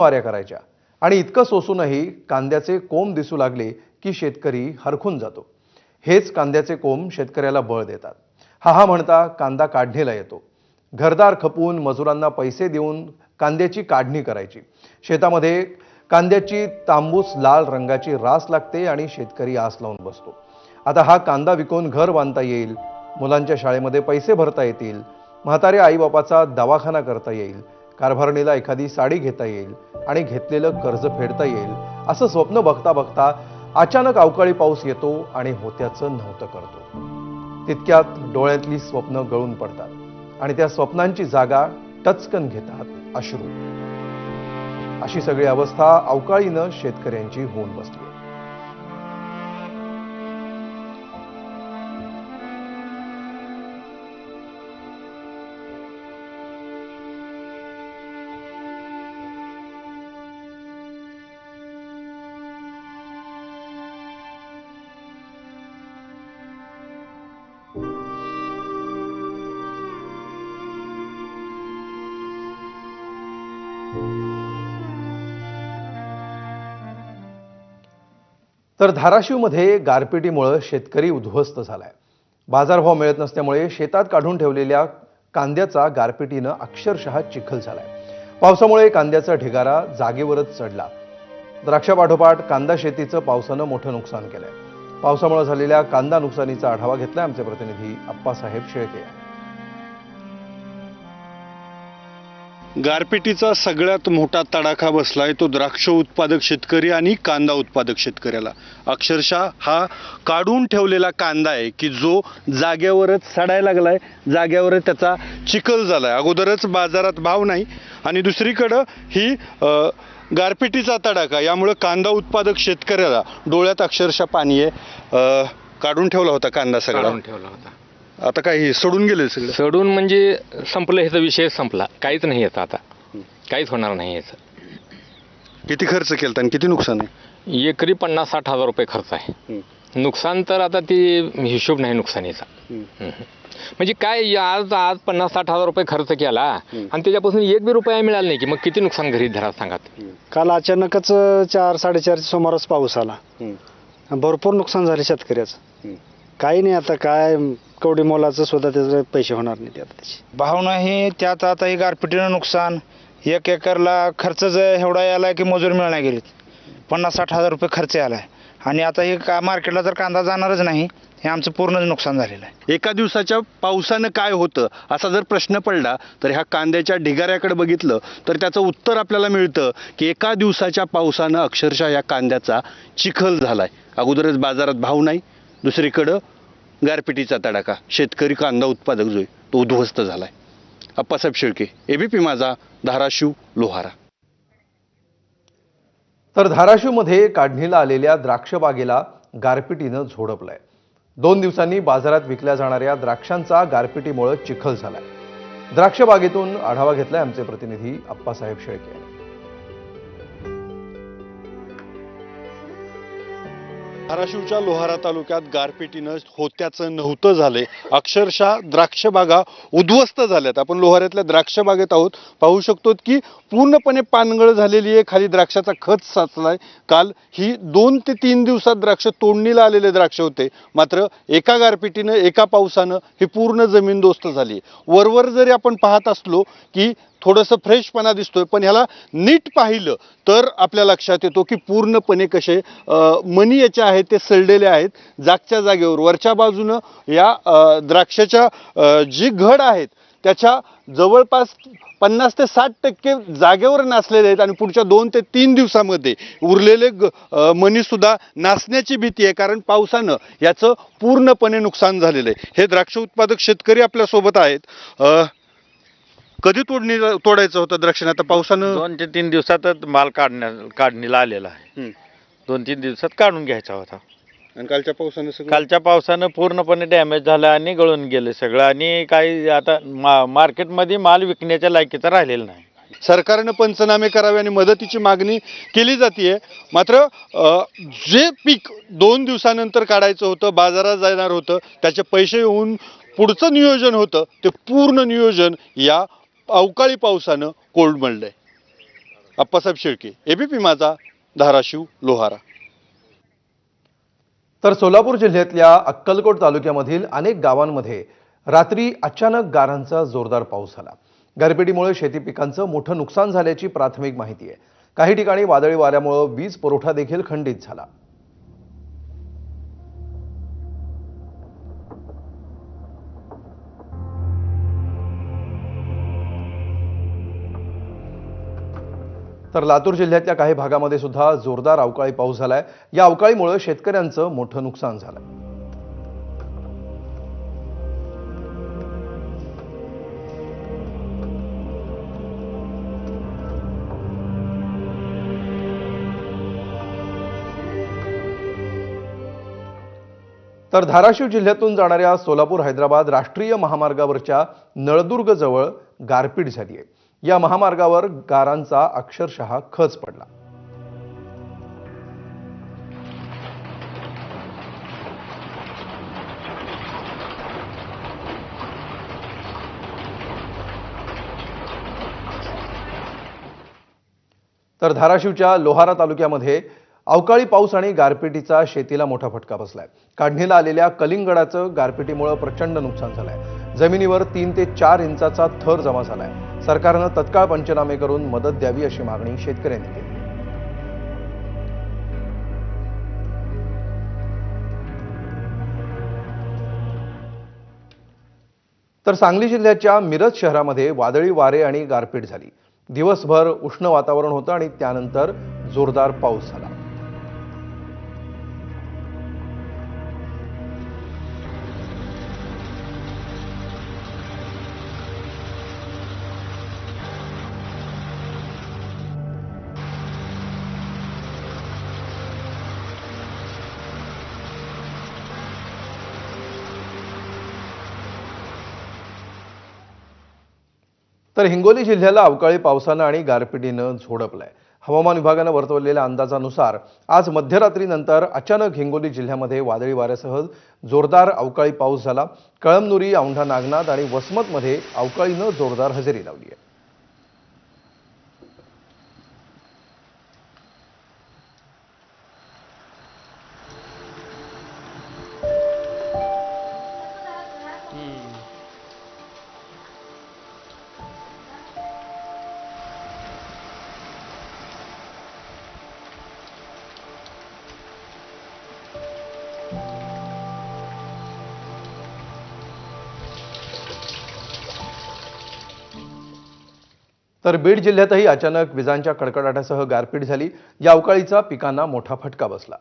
वाऱ्या करायच्या आणि इतकं सोसूनही कांद्याचे कोंब दिसू लागले की शेतकरी हरखून जातो। हेच कांद्याचे कोंब शेतकऱ्याला बळ देतात। हा म्हणता कांदा काढणीला येतो। घरदार खपून मजुरांना पैसे देऊन कांद्याची काढणी करायची। शेतामध्ये कांद्याची तांबूस लाल रंगाची रास लागते आणि शेतकरी आस लावून बसतो। आता हा कांदा विकून घर बांधता येईल, मुलांच्या शाळेमध्ये पैसे भरता येतील, म्हाताऱ्या आईबापाचा दवाखाना करता येईल, कारभारणीला एखादी साडी घेता येईल आणि घेतलेलं कर्ज फेडता येईल असं स्वप्न बघता बघता अचानक अवकाळी पाऊस येतो आणि होत्याचं नव्हतं करतो। तितक्यात डोळ्यातली स्वप्न गळून पडतात आणि त्या स्वप्नांची जागा टचकन घेतात अश्रू। अशी सगळी अवस्था अवकाळीनं शेतकऱ्यांची होऊन बसली। तर धाराशिवमध्ये गारपिटीमुळे शेतकरी उद्ध्वस्त झालाय। बाजारभाव मिळत नसल्यामुळे शेतात काढून ठेवलेल्या कांद्याचा गारपिटीनं अक्षरशः चिखल झालाय। पावसामुळे कांद्याचा ढिगारा जागेवरच चढला। द्राक्षापाठोपाठ कांदा शेतीचं पावसानं मोठं नुकसान केलंय। पावसामुळे झालेल्या कांदा नुकसानीचा आढावा घेतलाय आमचे प्रतिनिधी अप्पासाहेब शेळके। गारपिटीचा सगळ्यात मोठा तडाखा बसलाय तो द्राक्ष उत्पादक शेतकरी आणि कांदा उत्पादक शेतकऱ्याला। अक्षरशः हा काढून ठेवलेला कांदा आहे की जो जाग्यावरच सडायला लागलाय, जाग्यावरच त्याचा चिखल झालाय। अगोदरच बाजारात भाव नाही आणि दुसरीकडे ही गारपिटीचा तडाखा, यामुळे कांदा उत्पादक शेतकऱ्याला डोळ्यात अक्षरशः पाणी आहे। काढून ठेवला होता कांदा, सगळा ठेवला होता, आता काही सडून गेले सगळं। सडून म्हणजे संपलं, ह्याचा विषय संपला, काहीच नाही याचा, आता काहीच होणार नाही याचं। किती खर्च केला आणि किती नुकसान आहे? एकरी 50-60 हजार रुपये खर्च आहे। नुकसान तर आता ती हिशोब नाही नुकसानीचा। म्हणजे काय, आज 50-60 हजार रुपये खर्च केला आणि त्याच्यापासून एक बी रुपया मिळाला नाही की मग किती नुकसान घरी धरा सांगा। काल अचानकच 4-4:30 सुमारास पाऊस आला, भरपूर नुकसान झाले शेतकऱ्याचं। काही नाही, आता काय कवडी मोलाचं सुद्धा त्याचे पैसे होणार नाही आता त्याची भाव नाही त्यात। आता हे गारपिटीनं नुकसान, 1 एकरला खर्च एवढा यायला की मजूर मिळणार गेलीत, 50-60 हजार रुपये खर्च आलाय आणि आता हे मार्केटला तर कांदा जाणारच नाही, हे आमचं पूर्णच नुकसान झालेलं आहे। एका दिवसाच्या पावसानं काय होतं असा जर प्रश्न पडला तर ह्या कांद्याच्या ढिगाऱ्याकडे बघितलं तर त्याचं उत्तर आपल्याला मिळतं की एका दिवसाच्या पावसानं अक्षरशः या कांद्याचा चिखल झालाय। अगोदरच बाजारात भाव नाही, दुसरीकडं गारपिटीचा तडाखा, शेतकरी कांदा उत्पादक जो आहे तो उद्ध्वस्त झालाय। अप्पासाहेब शेळके, एबीपी माझा, धाराशिव, लोहारा। तर धाराशिवमध्ये काढणीला आलेल्या द्राक्ष बागेला गारपिटीनं झोडपलंय। 2 दिवसांनी बाजारात विकल्या जाणाऱ्या द्राक्षांचा गारपिटीमुळे चिखल झालाय। द्राक्ष बागेतून आढावा घेतलाय आमचे प्रतिनिधी अप्पासाहेब शेळके। धाराशिवच्या लोहारा तालुक्यात गारपिटीनं होत्याचं नव्हतं झालंय। अक्षरशः द्राक्ष बागा उद्ध्वस्त झाल्यात। आपण लोहाऱ्यातल्या द्राक्ष बागेत आहोत, पाहू शकतो की पूर्णपणे पानगळ झालेली आहे, खाली द्राक्षाचा खच साचलाय। काल ही 2 ते 3 दिवसात द्राक्ष तोडणीला आलेले द्राक्ष होते, मात्र एका गारपिटीनं, एका पावसानं ही पूर्ण जमीनदोस्त झाली। वरवर जरी आपण पाहत असलो की थोडंसं फ्रेशपणा दिसतोय, पण ह्याला नीट पाहिलं तर आपल्या लक्षात येतो की पूर्णपणे कसे मणी याचे आहेत ते सडलेले आहेत जागच्या जागेवर। वरच्या बाजूनं या द्राक्षाच्या जी घड आहेत त्याच्या जवळपास 50 ते 60% जागेवर नासलेले आहेत आणि पुढच्या 2 ते 3 दिवसामध्ये उरलेले मणी सुद्धा नासण्याची भीती आहे, कारण पावसानं याचं पूर्णपणे नुकसान झालेलं आहे। हे द्राक्ष उत्पादक शेतकरी आपल्या सोबत आहेत। कधी तोडायचं होतं द्राक्ष? आता पावसानं 2 ते 3 दिवसातच माल काढणीला आलेला आहे। 2-3 दिवसात काढून घ्यायचा होता आणि कालच्या पावसानं पूर्णपणे डॅमेज झालं आणि गळून गेलं सगळं आणि काही आता मार्केटमध्ये माल विकण्याच्या लायकीचा राहिलेला नाही। सरकारनं पंचनामे करावे आणि मदतीची मागणी केली जाते, मात्र जे पीक 2 दिवसानंतर काढायचं होतं, बाजारात जाणार होतं, त्याचे पैसे येऊन पुढचं नियोजन होतं ते पूर्ण नियोजन या अवकाळी पावसानं कोलमडलंय। अप्पासाहेब शेळके, एबीपी माझा, धाराशिव, लोहारा. तर सोलापूर जिल्ह्यातल्या अक्कलकोट तालुक्यामधील अनेक गावांमध्ये रात्री अचानक गारांचा जोरदार पाऊस झाला. गारपिटीमुळे शेती पिकांचं मोठं नुकसान झाल्याची प्राथमिक माहिती आहे. काही ठिकाणी वादळी वाऱ्यामुळे वीज पुरवठा देखील खंडित झाला. तर लातूर जिल्ह्यातल्या काही भागामध्ये सुद्धा जोरदार अवकाळी पाऊस झालाय. या अवकाळीमुळे शेतकऱ्यांचं मोठं नुकसान झालंय. तर धाराशिव जिल्ह्यातून जाणाऱ्या सोलापूर हैदराबाद राष्ट्रीय महामार्गावरच्या नळदुर्ग जवळ गारपीट झाली आहे. या महामार्गावर गारांचा अक्षरशः खच पडला. तर धाराशिवच्या लोहारा तालुक्यामध्ये अवकाळी पाऊस आणि गारपिटीचा शेतीला मोठा फटका बसलाय. काढणीला आलेल्या कलिंगडाचं गारपिटीमुळे प्रचंड नुकसान झालंय. जमिनीवर 3 ते 4 इंचाचा थर जमा झालाय. सरकारनं तत्काळ पंचनामे करून मदत द्यावी अशी मागणी शेतकऱ्यांनी केली. तर सांगली जिल्ह्याच्या मिरज शहरामध्ये वादळी वारे आणि गारपीट झाली. दिवसभर उष्ण वातावरण होतं आणि त्यानंतर जोरदार पाऊस झाला. तर हिंगोली जिल्ह्याला अवकाळी पावसानं आणि गारपिटीनं झोडपलंय. हवामान विभागानं वर्तवलेल्या अंदाजानुसार आज मध्यरात्रीनंतर अचानक हिंगोली जिल्ह्यामध्ये वादळी वाऱ्यासह जोरदार अवकाळी पाऊस झाला. कळमनुरी, औंढा नागनाथ आणि वसमतमध्ये अवकाळीनं जोरदार हजेरी लावली आहे. तर बीड जिल्ह्यातही अचानक विजांच्या कडकडाटासह गारपीट झाली. या अवकाळीचा पिकांना मोठा फटका बसला.